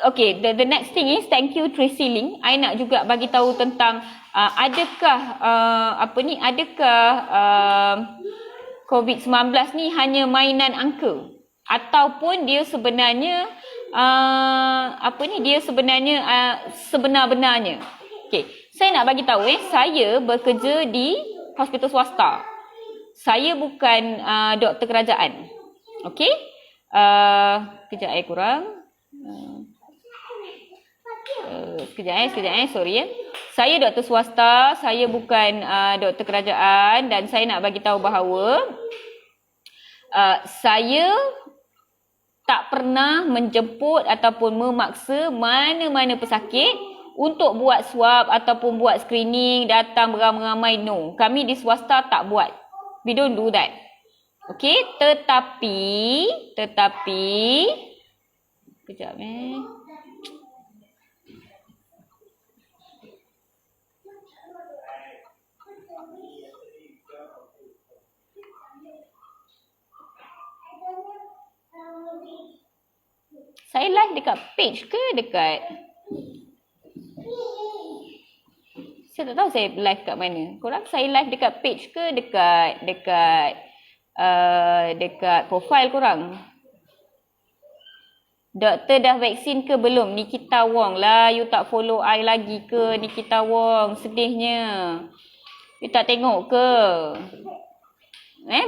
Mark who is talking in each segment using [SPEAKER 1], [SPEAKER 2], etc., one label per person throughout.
[SPEAKER 1] Okay, the next thing is thank you Tracy Ling. I nak juga bagi tahu tentang adakah COVID-19 ni hanya mainan angka ataupun dia sebenarnya sebenar-benarnya. Okay, saya nak bagi tahu saya bekerja di hospital swasta. Saya bukan doktor kerajaan. Okay, kejap kurang. Sekejap, sorry ya. Saya doktor swasta, saya bukan doktor kerajaan dan saya nak bagi tahu bahawa saya tak pernah menjemput ataupun memaksa mana-mana pesakit untuk buat swab ataupun buat screening, datang beramai-ramai. No, kami di swasta tak buat. We don't do that. Okay, tetapi kejap Saya live dekat page ke dekat? Saya tak tahu saya live kat mana. Korang saya live dekat page ke dekat profile korang? Doktor dah vaksin ke belum? Nikita Wong lah. You tak follow I lagi ke Nikita Wong? Sedihnya. You tak tengok ke?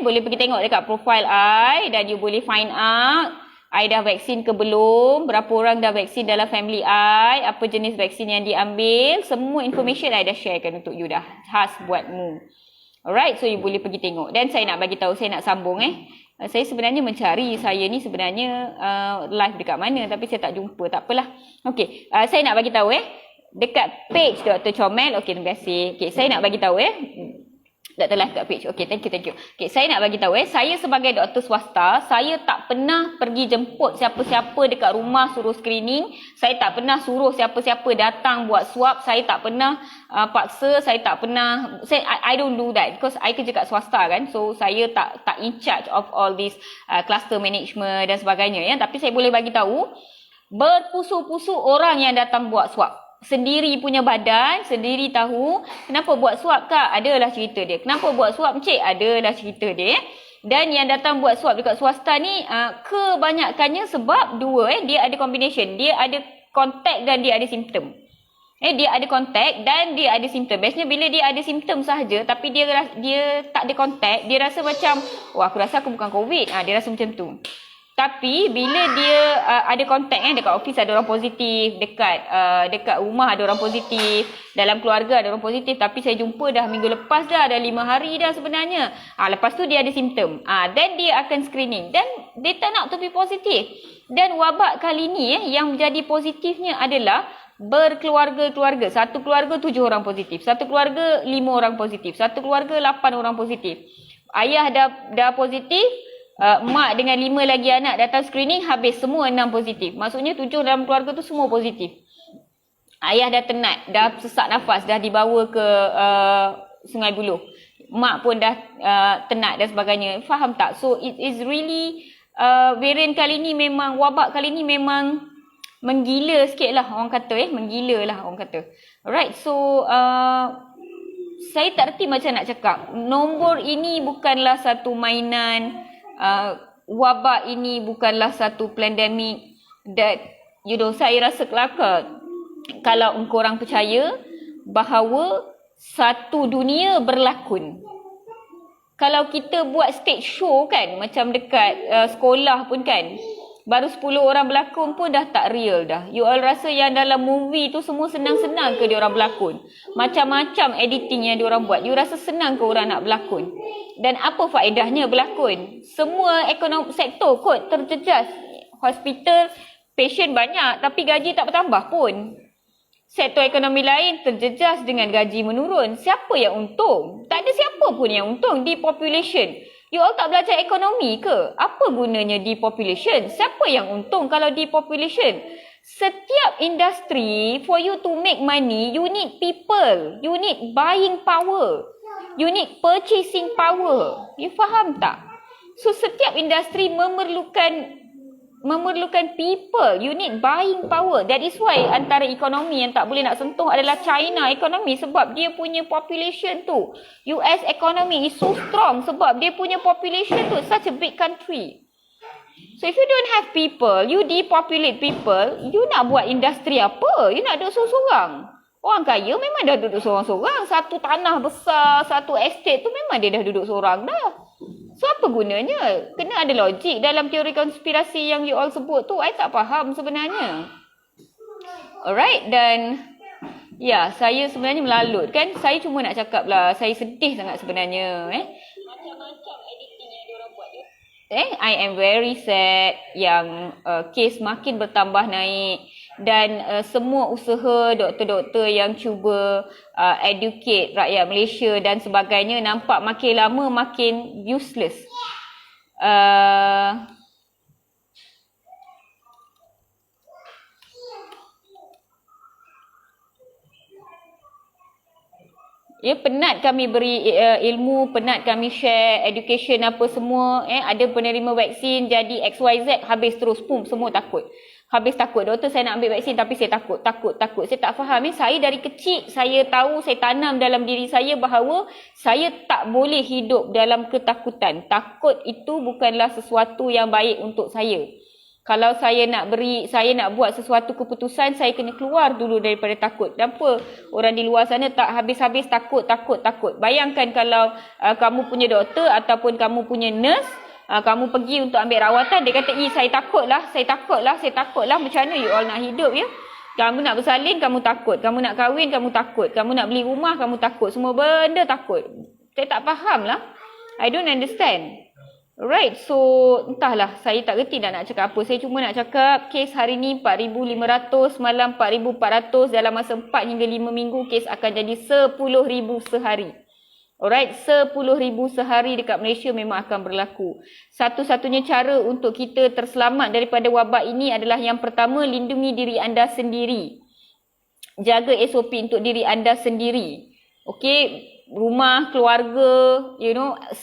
[SPEAKER 1] Boleh pergi tengok dekat profile I dan you boleh find out I dah vaksin ke belum, berapa orang dah vaksin dalam family I, apa jenis vaksin yang diambil, semua information I dah sharekan untuk you dah. Khas buatmu. Alright, so you boleh pergi tengok. Dan saya nak bagi tahu, saya nak sambung saya sebenarnya mencari saya ni sebenarnya live dekat mana tapi saya tak jumpa. Tak apalah. Okey, saya nak bagi tahu dekat page Dr. Chomel. Okey, terima kasih. Okey, saya nak bagi tahu Dr. Live kat page. Okay, thank you. Okay, saya nak bagi tahu saya sebagai doktor swasta, saya tak pernah pergi jemput siapa-siapa dekat rumah suruh screening. Saya tak pernah suruh siapa-siapa datang buat swab. Saya tak pernah paksa. Saya tak pernah, I don't do that because I kerja kat swasta kan. So, saya tak in charge of all this cluster management dan sebagainya. Tapi saya boleh bagi tahu, berpusu-pusu orang yang datang buat swab. Sendiri punya badan, sendiri tahu. Kenapa buat swab kak? Adalah cerita dia. Kenapa buat swab encik? Adalah cerita dia. Dan yang datang buat swab dekat swasta ni kebanyakannya sebab dua dia ada combination. Dia ada kontak dan dia ada simptom. Dia ada kontak dan dia ada simptom. Biasanya bila dia ada simptom sahaja tapi dia tak ada kontak, dia rasa macam aku rasa aku bukan COVID. Dia rasa macam tu. Tapi bila dia ada kontak dekat office ada orang positif, dekat rumah ada orang positif, dalam keluarga ada orang positif, tapi saya jumpa dah minggu lepas dah 5 hari dah sebenarnya. Lepas tu dia ada simptom. Then dia akan screening dan dia turn out to be positif. Dan wabak kali ni yang menjadi positifnya adalah berkeluarga-keluarga. Satu keluarga 7 orang positif, satu keluarga 5 orang positif, satu keluarga 8 orang positif. Ayah dah positif, mak dengan 5 lagi anak datang screening, habis semua 6 positif. Maksudnya 7 dalam keluarga tu semua positif. Ayah dah tenat, dah sesak nafas, dah dibawa ke Sungai Buloh. Mak pun dah tenat dan sebagainya. Faham tak? So it is really variant kali ni memang, wabak kali ni memang menggila sikit lah orang kata. Menggila lah orang kata. Alright, so saya tak reti macam nak cakap. Nombor ini bukanlah satu mainan. Wabak ini bukanlah satu pandemik that saya rasa kelakar kalau korang percaya bahawa satu dunia berlakon. Kalau kita buat stage show kan, macam dekat sekolah pun kan, baru 10 orang berlakon pun dah tak real dah. You all rasa yang dalam movie tu semua senang-senang ke dia orang berlakon? Macam-macam editing yang dia orang buat. You rasa senang ke orang nak berlakon? Dan apa faedahnya berlakon? Semua ekonomi sektor kot terjejas. Hospital, patient banyak tapi gaji tak bertambah pun. Sektor ekonomi lain terjejas dengan gaji menurun. Siapa yang untung? Tak ada siapa pun yang untung. Depopulation. You all tak belajar ekonomi ke? Apa gunanya depopulation? Siapa yang untung kalau depopulation? Setiap industri, for you to make money, you need people. You need buying power. You need purchasing power. You faham tak? So, setiap industri memerlukan memerlukan people. You need buying power. That is why antara ekonomi yang tak boleh nak sentuh adalah China ekonomi, sebab dia punya population tu. US economy is so strong sebab dia punya population tu such a big country. So if you don't have people, you depopulate people, you nak buat industri apa? You nak duduk sorang-sorang. Orang kaya memang dah duduk sorang-sorang. Satu tanah besar, satu estate tu memang dia dah duduk sorang dah. So apa gunanya? Kena ada logik dalam teori konspirasi yang you all sebut tu. I tak faham sebenarnya. Alright, dan ya, saya sebenarnya melalut kan. Saya cuma nak cakap lah, saya sedih sangat sebenarnya. Macam-macam editing yang diorang buat. I am very sad yang kes makin bertambah naik. Dan semua usaha doktor-doktor yang cuba educate rakyat Malaysia dan sebagainya nampak makin lama makin useless. Ya, penat kami beri ilmu, penat kami share education apa semua. Ada penerima vaksin jadi XYZ, habis terus pum, semua takut. Habis takut, doktor saya nak ambil vaksin tapi saya takut. Saya tak faham. Saya dari kecil, saya tahu, saya tanam dalam diri saya bahawa saya tak boleh hidup dalam ketakutan. Takut itu bukanlah sesuatu yang baik untuk saya. Kalau saya nak buat sesuatu keputusan, saya kena keluar dulu daripada takut. Kenapa orang di luar sana tak habis-habis takut. Bayangkan kalau kamu punya doktor ataupun kamu punya nurse, kamu pergi untuk ambil rawatan, dia kata, saya takut lah. Macam mana you all nak hidup ya? Kamu nak bersalin, kamu takut. Kamu nak kahwin, kamu takut. Kamu nak beli rumah, kamu takut. Semua benda takut. Saya tak faham lah. I don't understand. Alright, so entahlah. Saya tak reti dah nak cakap apa. Saya cuma nak cakap kes hari ni 4,500, malam 4,400. Dalam masa 4 hingga 5 minggu, kes akan jadi 10,000 sehari. Alright, 10,000 sehari dekat Malaysia memang akan berlaku. Satu-satunya cara untuk kita terselamat daripada wabak ini adalah yang pertama, lindungi diri anda sendiri. Jaga SOP untuk diri anda sendiri. Okey, rumah, keluarga,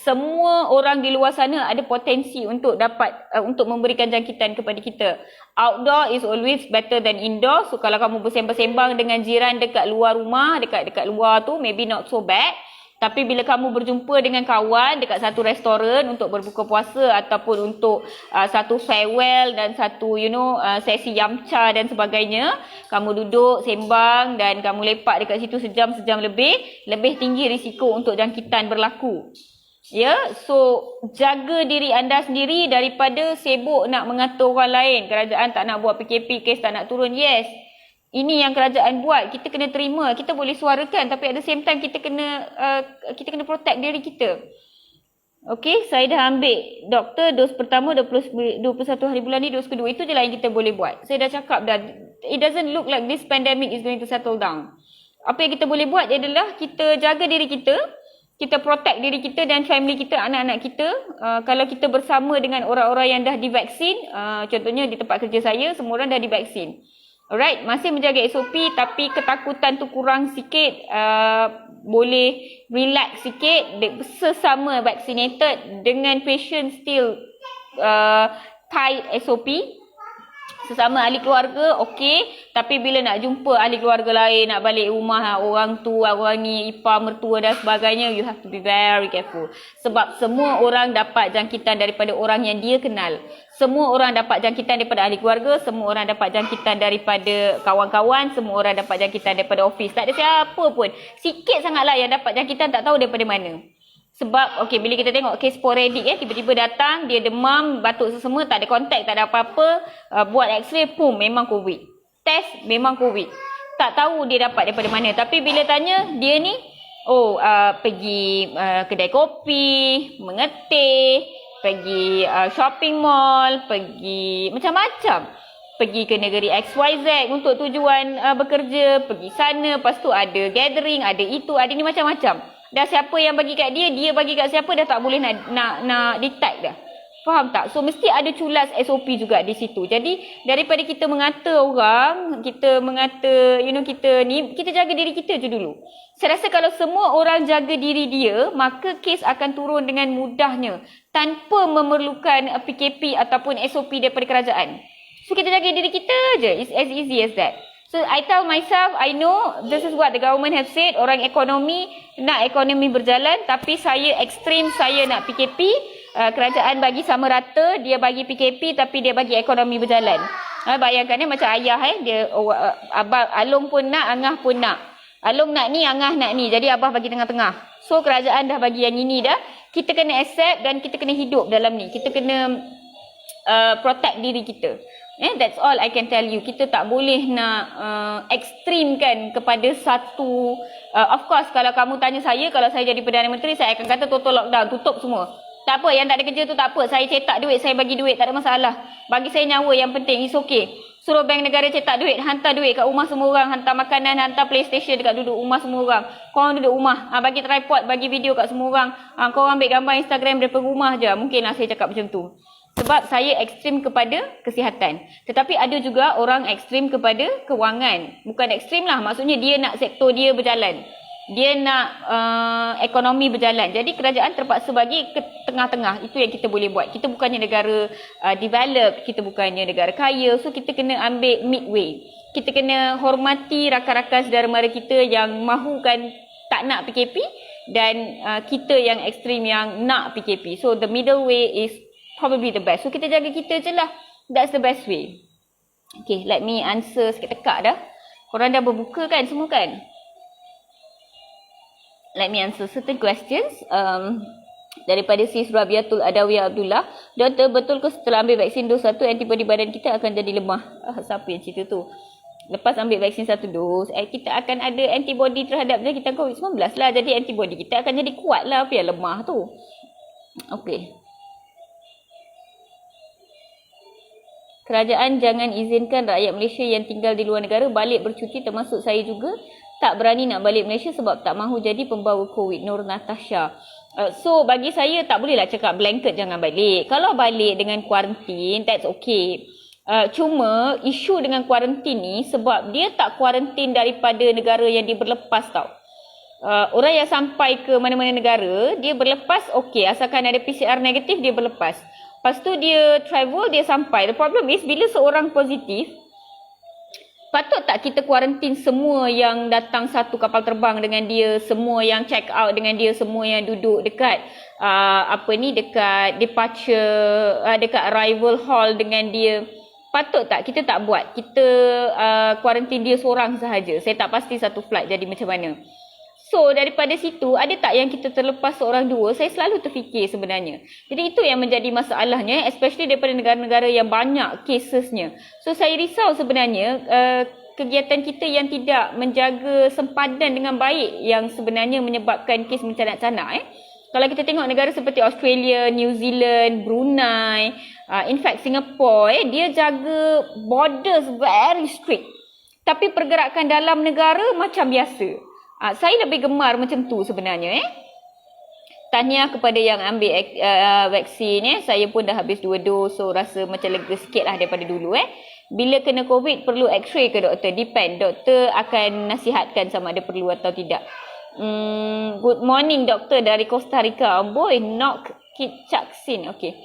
[SPEAKER 1] semua orang di luar sana ada potensi untuk untuk memberikan jangkitan kepada kita. Outdoor is always better than indoor. So kalau kamu bersembang-sembang dengan jiran dekat luar rumah, dekat luar tu, maybe not so bad. Tapi bila kamu berjumpa dengan kawan dekat satu restoran untuk berbuka puasa ataupun untuk satu farewell dan satu sesi yamcha dan sebagainya, kamu duduk sembang dan kamu lepak dekat situ sejam lebih tinggi risiko untuk jangkitan berlaku. Ya, so jaga diri anda sendiri daripada sibuk nak mengatur orang lain. Kerajaan tak nak buat PKP, kes tak nak turun. Yes. Ini yang kerajaan buat, kita kena terima, kita boleh suarakan, tapi at the same time kita kena protect diri kita. Okey, saya dah ambil doktor dos pertama 21 hari bulan ni, dos kedua, itu je lah yang kita boleh buat. Saya dah cakap dah, it doesn't look like this pandemic is going to settle down. Apa yang kita boleh buat adalah kita jaga diri kita protect diri kita dan family kita, anak-anak kita. Kalau kita bersama dengan orang-orang yang dah divaksin, contohnya di tempat kerja saya, semua orang dah divaksin. Alright, masih menjaga SOP tapi ketakutan tu kurang sikit, boleh relax sikit sesama vaccinated dengan patient still tight SOP. Sesama ahli keluarga, okey. Tapi bila nak jumpa ahli keluarga lain, nak balik rumah, orang tu, orang ni, ipar, mertua dan sebagainya, you have to be very careful. Sebab semua orang dapat jangkitan daripada orang yang dia kenal. Semua orang dapat jangkitan daripada ahli keluarga, semua orang dapat jangkitan daripada kawan-kawan, semua orang dapat jangkitan daripada office. Tak ada siapa pun. Sikit sangatlah yang dapat jangkitan, tak tahu daripada mana. Sebab bila kita tengok kes sporadik tiba-tiba datang, dia demam, batuk sesama, tak ada kontak, tak ada apa-apa, buat x-ray, pum, memang COVID. Test, memang COVID. Tak tahu dia dapat daripada mana. Tapi bila tanya, dia ni, pergi kedai kopi, mengetih, pergi shopping mall, pergi macam-macam. Pergi ke negeri XYZ untuk tujuan bekerja, pergi sana, lepas tu ada gathering, ada itu, ada ni macam-macam. Dah siapa yang bagi kat dia, dia bagi kat siapa, dah tak boleh nak detect dah. Faham tak? So mesti ada culas SOP juga di situ. Jadi daripada kita mengata orang, kita mengata kita jaga diri kita je dulu. Saya rasa kalau semua orang jaga diri dia, maka kes akan turun dengan mudahnya. tanpa memerlukan PKP ataupun SOP daripada kerajaan. So kita jaga diri kita je. It's as easy as that. So I tell myself, I know this is what the government have said, orang ekonomi nak ekonomi berjalan, tapi saya ekstrim, saya nak PKP. Kerajaan bagi sama rata, dia bagi PKP tapi dia bagi ekonomi berjalan. Bayangkan macam ayah dia abang Along pun nak, Angah pun nak. Along nak ni, Angah nak ni. Jadi abah bagi tengah-tengah. So kerajaan dah bagi yang ini dah. Kita kena accept dan kita kena hidup dalam ni. Kita kena protect diri kita. That's all I can tell you. Kita tak boleh nak ekstrimkan kepada satu. Of course, kalau kamu tanya saya, kalau saya jadi Perdana Menteri, saya akan kata total lockdown, tutup semua. Tak apa, yang tak ada kerja tu tak apa. Saya cetak duit, saya bagi duit, tak ada masalah. Bagi saya nyawa yang penting, it's okay. Suruh bank negara cetak duit, hantar duit kat rumah semua orang, hantar makanan, hantar PlayStation dekat duduk rumah semua orang. Korang duduk rumah, bagi tripod, bagi video kat semua orang. Korang ambil gambar Instagram daripada rumah je. Mungkinlah saya cakap macam tu. Sebab saya ekstrim kepada kesihatan. Tetapi ada juga orang ekstrim kepada kewangan. Bukan ekstrim lah, maksudnya dia nak sektor dia berjalan. Dia nak ekonomi berjalan. Jadi kerajaan terpaksa bagi ke tengah-tengah. Itu yang kita boleh buat. Kita bukannya negara develop, kita bukannya negara kaya. So kita kena ambil midway. Kita kena hormati rakan-rakan saudara mara kita yang mahukan tak nak PKP dan kita yang ekstrim yang nak PKP. So the middle way is probably the best. So kita jaga kita je lah. That's the best way. Okay, let me answer sikit tekak dah. Korang dah berbuka kan semua kan? Let me answer certain questions. Daripada Sis Rabiatul Adawiyah Abdullah. Doktor, betul ke setelah ambil vaksin dos 1, antibody badan kita akan jadi lemah? Siapa yang cerita tu? Lepas ambil vaksin 1 dos, kita akan ada antibody terhadap jangkitan COVID-19 lah. Jadi antibody kita akan jadi kuat lah. Apa yang lemah tu? Okay. Kerajaan jangan izinkan rakyat Malaysia yang tinggal di luar negara balik bercuti, termasuk saya juga. Tak berani nak balik Malaysia sebab tak mahu jadi pembawa COVID. Nur Natasha. So bagi saya tak bolehlah cakap blanket jangan balik. Kalau balik dengan kuarantin, that's okay. Cuma isu dengan kuarantin ni sebab dia tak kuarantin daripada negara yang dia berlepas tau. Orang yang sampai ke mana-mana negara, dia berlepas okay. Asalkan ada PCR negatif, dia berlepas. Lepas tu dia travel, dia sampai. The problem is bila seorang positif, patut tak kita kuarantin semua yang datang satu kapal terbang dengan dia, semua yang check out dengan dia, semua yang duduk dekat dekat departure, dekat arrival hall dengan dia. Patut tak kita tak buat? Kita kuarantin dia seorang sahaja. Saya tak pasti satu flight jadi macam mana. So daripada situ, ada tak yang kita terlepas seorang dua? Saya selalu terfikir sebenarnya. Jadi itu yang menjadi masalahnya, especially daripada negara-negara yang banyak casesnya. So saya risau sebenarnya kegiatan kita yang tidak menjaga sempadan dengan baik yang sebenarnya menyebabkan kes mencanak-canak. Kalau kita tengok negara seperti Australia, New Zealand, Brunei, in fact Singapore, dia jaga borders very strict. Tapi pergerakan dalam negara macam biasa. Saya lebih gemar macam tu sebenarnya. Tahniah kepada yang ambil vaksin. Saya pun dah habis 2 dos. So rasa macam lega sikit lah daripada dulu. Bila kena COVID perlu x-ray ke doktor? Depend. Doktor akan nasihatkan sama ada perlu atau tidak. Good morning doktor dari Costa Rica. Boy, knock kitchaksin. Okay.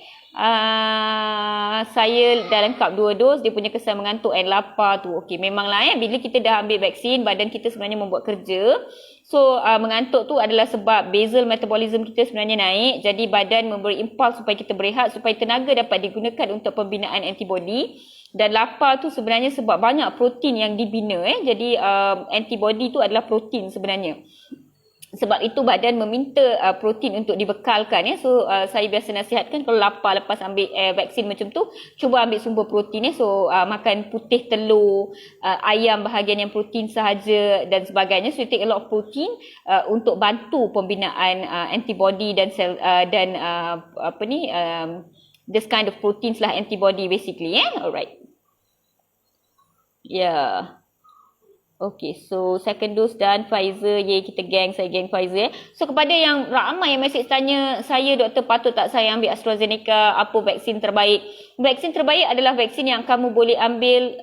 [SPEAKER 1] Saya dah lengkap 2 dos. Dia punya kesan mengantuk and lapar tu. Okey, memanglah bila kita dah ambil vaksin, badan kita sebenarnya membuat kerja. So mengantuk tu adalah sebab basal metabolism kita sebenarnya naik. Jadi badan memberi impuls supaya kita berehat, supaya tenaga dapat digunakan untuk pembinaan antibody. Dan lapar tu sebenarnya sebab banyak protein yang dibina. Jadi antibody tu adalah protein sebenarnya. Sebab itu badan meminta protein untuk dibekalkan. So saya biasa nasihatkan kalau lapar lepas ambil vaksin macam tu, cuba ambil sumber protein. So makan putih telur, ayam bahagian yang protein sahaja dan sebagainya. So you take a lot of protein untuk bantu pembinaan antibody dan sel dan this kind of proteins lah, antibody basically. Alright. Yeah. Okay, so second dose dan Pfizer. Yay, kita geng, saya geng Pfizer. So kepada yang ramai yang mesej tanya saya, doktor patut tak saya ambil AstraZeneca, apa vaksin terbaik? Vaksin terbaik adalah vaksin yang kamu boleh ambil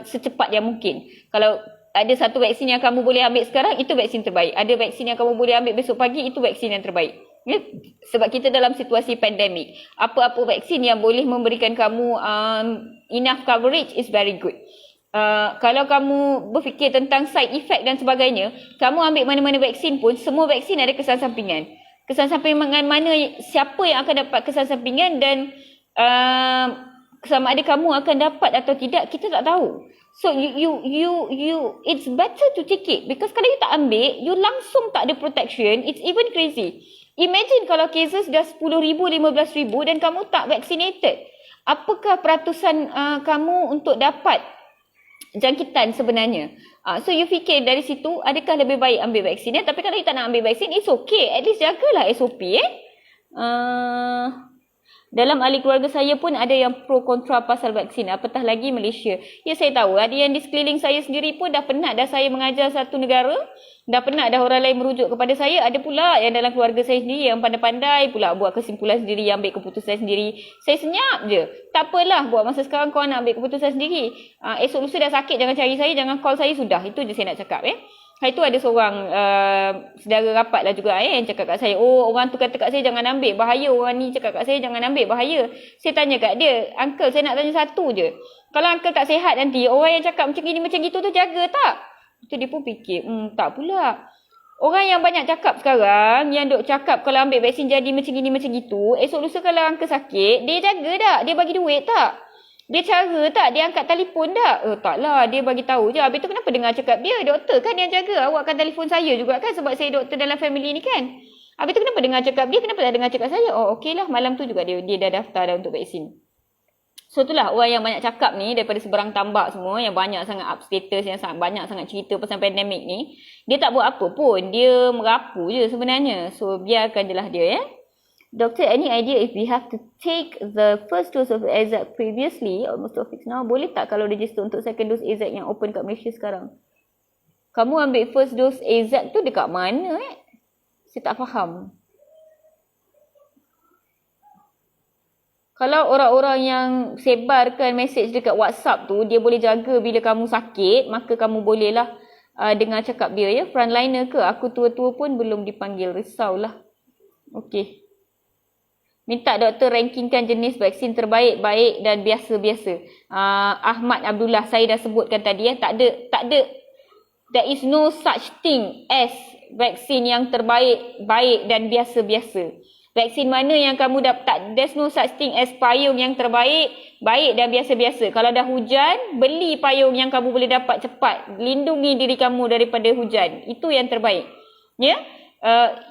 [SPEAKER 1] secepat yang mungkin. Kalau ada satu vaksin yang kamu boleh ambil sekarang, itu vaksin terbaik. Ada vaksin yang kamu boleh ambil besok pagi, itu vaksin yang terbaik. Ya, sebab kita dalam situasi pandemik. Apa-apa vaksin yang boleh memberikan kamu enough coverage is very good. Kalau kamu berfikir tentang side effect dan sebagainya, kamu ambil mana-mana vaksin pun, semua vaksin ada kesan sampingan. Kesan sampingan mana, siapa yang akan dapat kesan sampingan dan sama ada kamu akan dapat atau tidak, kita tak tahu. So it's better to take it, because kalau you tak ambil, you langsung tak ada protection. It's even crazy. Imagine kalau cases dah 10,000, 15,000 dan kamu tak vaccinated. Apakah peratusan kamu untuk dapat jangkitan sebenarnya? So you fikir dari situ, adakah lebih baik ambil vaksin? Tapi kalau you tak nak ambil vaksin, it's okay. At least jagalah SOP. Dalam ahli keluarga saya pun ada yang pro kontra pasal vaksin. Apatah lagi Malaysia. Ya, saya tahu. Ada yang di sekeliling saya sendiri pun dah penat dah saya mengajar satu negara. Dah penat dah orang lain merujuk kepada saya. Ada pula yang dalam keluarga saya sendiri yang pandai-pandai pula buat kesimpulan sendiri, ambil keputusan sendiri. Saya senyap je. Tak apalah, buat masa sekarang kau nak ambil keputusan sendiri. Esok lusa dah sakit, jangan cari saya, jangan call saya, sudah. Itu je saya nak cakap. Hari tu ada seorang saudara rapat lah juga yang cakap kat saya, oh orang tu kata kat saya jangan ambil, bahaya. Orang ni cakap kat saya jangan ambil, bahaya. Saya tanya kat dia, uncle saya nak tanya satu je. Kalau uncle tak sihat nanti, orang yang cakap macam gini macam gitu tu jaga tak? Itu dia pun fikir, tak pula. Orang yang banyak cakap sekarang, yang duk cakap kalau ambil vaksin jadi macam gini macam gitu, esok lusa kalau uncle sakit, dia jaga tak? Dia bagi duit tak? Dia cara tak? Dia angkat telefon tak? Taklah, dia bagi tahu je. Habis tu kenapa dengar cakap dia? Doktor kan yang jaga. Awak akan telefon saya juga kan sebab saya doktor dalam family ni kan. Habis tu kenapa dengar cakap dia? Kenapa tak dengar cakap saya? Oh okey lah, malam tu juga dia dah daftar dah untuk vaksin. So itulah orang yang banyak cakap ni daripada seberang tambak semua, yang banyak sangat up status, yang sangat banyak sangat cerita pasal pandemik ni, dia tak buat apa pun. Dia merapu je sebenarnya. So biarkan je lah dia Doctor, any idea if we have to take the first dose of AZ previously, almost 2 weeks now, boleh tak kalau register untuk second dose AZ yang open kat Malaysia sekarang? Kamu ambil first dose AZ tu dekat mana Saya tak faham. Kalau orang-orang yang sebarkan mesej dekat WhatsApp tu, dia boleh jaga bila kamu sakit, maka kamu bolehlah dengar cakap dia Frontliner ke? Aku tua-tua pun belum dipanggil, risaulah. Okey. Minta doktor rankingkan jenis vaksin terbaik, baik dan biasa-biasa. Ahmad Abdullah, saya dah sebutkan tadi Tak ada. There is no such thing as vaksin yang terbaik, baik dan biasa-biasa. Vaksin mana yang kamu dapat, there's no such thing as payung yang terbaik, baik dan biasa-biasa. Kalau dah hujan, beli payung yang kamu boleh dapat cepat. Lindungi diri kamu daripada hujan. Itu yang terbaik.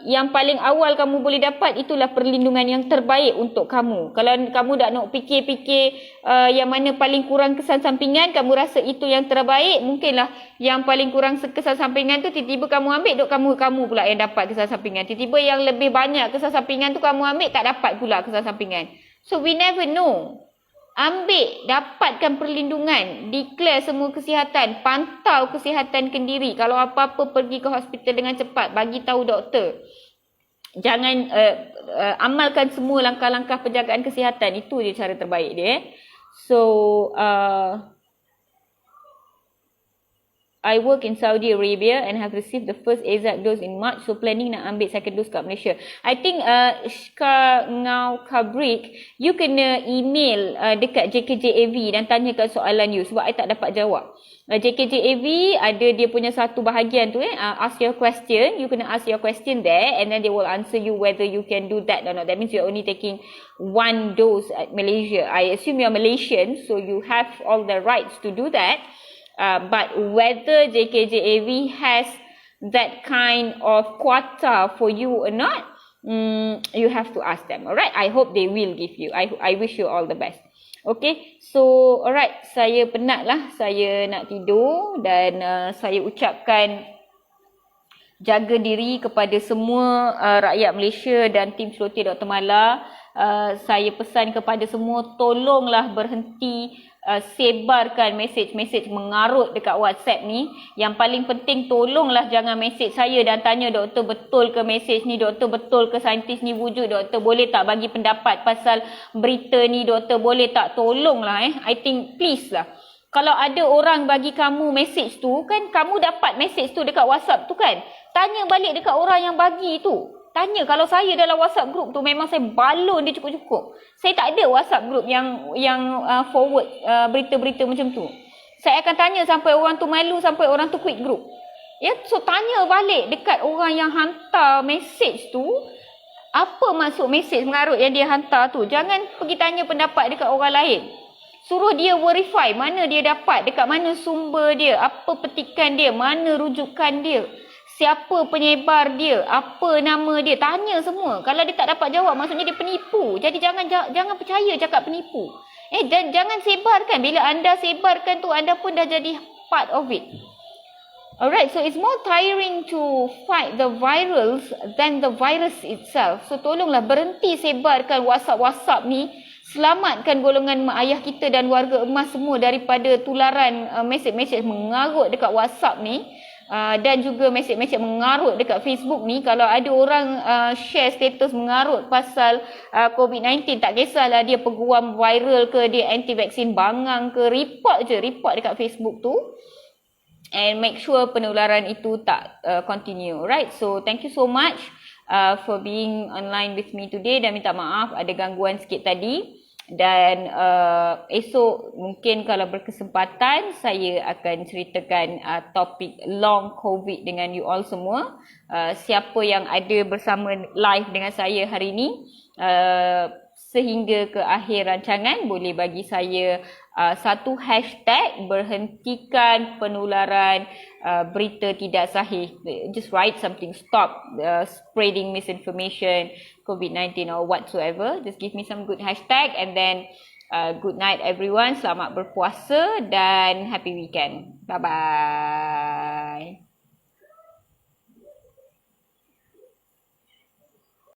[SPEAKER 1] Yang paling awal kamu boleh dapat, itulah perlindungan yang terbaik untuk kamu. Kalau kamu tak nak fikir-fikir yang mana paling kurang kesan sampingan, kamu rasa itu yang terbaik, mungkinlah yang paling kurang kesan sampingan tu tiba-tiba kamu ambil, kamu pula yang dapat kesan sampingan. Tiba-tiba yang lebih banyak kesan sampingan tu kamu ambil, tak dapat pula kesan sampingan. So we never know. Ambil, dapatkan perlindungan, declare semua kesihatan, pantau kesihatan kendiri. Kalau apa-apa pergi ke hospital dengan cepat, bagi tahu doktor. Jangan amalkan semua langkah-langkah penjagaan kesihatan. Itu je cara terbaik dia. So I work in Saudi Arabia and have received the first AZ dose in March. So planning nak ambil second dose kat Malaysia. I think Shka Ngau Kabrik, you kena email dekat JKJAV dan tanyakan soalan you sebab I tak dapat jawab. JKJAV ada dia punya satu bahagian tu ask your question. You kena ask your question there and then they will answer you whether you can do that or not. That means you're only taking one dose at Malaysia. I assume you're Malaysian, so you have all the rights to do that. But whether JKJAV has that kind of quota for you or not, you have to ask them. Alright, I hope they will give you. I wish you all the best. Okay, so alright, saya penat lah. Saya nak tidur dan saya ucapkan jaga diri kepada semua rakyat Malaysia dan tim Celoteh Dr. Mala. Saya pesan kepada semua, tolonglah berhenti sebarkan mesej-mesej mengarut dekat WhatsApp ni. Yang paling penting, tolonglah jangan mesej saya dan tanya doktor betul ke mesej ni, doktor betul ke saintis ni wujud, doktor boleh tak bagi pendapat pasal berita ni, doktor boleh tak, tolonglah I think please lah. Kalau ada orang bagi kamu mesej tu kan, kamu dapat mesej tu dekat WhatsApp tu kan, tanya balik dekat orang yang bagi tu. tanya. Kalau saya dalam WhatsApp group tu memang saya balon dia cukup-cukup. Saya tak ada WhatsApp group yang forward berita-berita macam tu. Saya akan tanya sampai orang tu malu, sampai orang tu quit group. Ya, so tanya balik dekat orang yang hantar message tu, apa maksud mesej mengarut yang dia hantar tu. Jangan pergi tanya pendapat dekat orang lain. Suruh dia verify mana dia dapat, dekat mana sumber dia, apa petikan dia, mana rujukan dia, siapa penyebar dia, apa nama dia. Tanya semua. Kalau dia tak dapat jawab, maksudnya dia penipu. Jadi jangan percaya cakap penipu. Dan jangan sebarkan. Bila anda sebarkan tu, anda pun dah jadi part of it. Alright, so it's more tiring to fight the virals than the virus itself. So tolonglah berhenti sebarkan WhatsApp ni. Selamatkan golongan mak ayah kita dan warga emas semua daripada tularan mesej-mesej mengarut dekat WhatsApp ni. Dan juga mesej-mesej mengarut dekat Facebook ni. Kalau ada orang share status mengarut pasal COVID-19, tak kisahlah dia peguam viral ke, dia anti-vaksin bangang ke, report dekat Facebook tu. And make sure penularan itu tak continue. Right, so thank you so much for being online with me today. Dan minta maaf ada gangguan sikit tadi. Dan esok mungkin kalau berkesempatan saya akan ceritakan topik long COVID dengan you all semua. Siapa yang ada bersama live dengan saya hari ini, sehingga ke akhir rancangan boleh bagi saya satu hashtag berhentikan penularan berita tidak sahih. Just write something, stop spreading misinformation, COVID-19 or whatsoever. Just give me some good hashtag and then good night everyone. Selamat berpuasa dan happy weekend. Bye bye.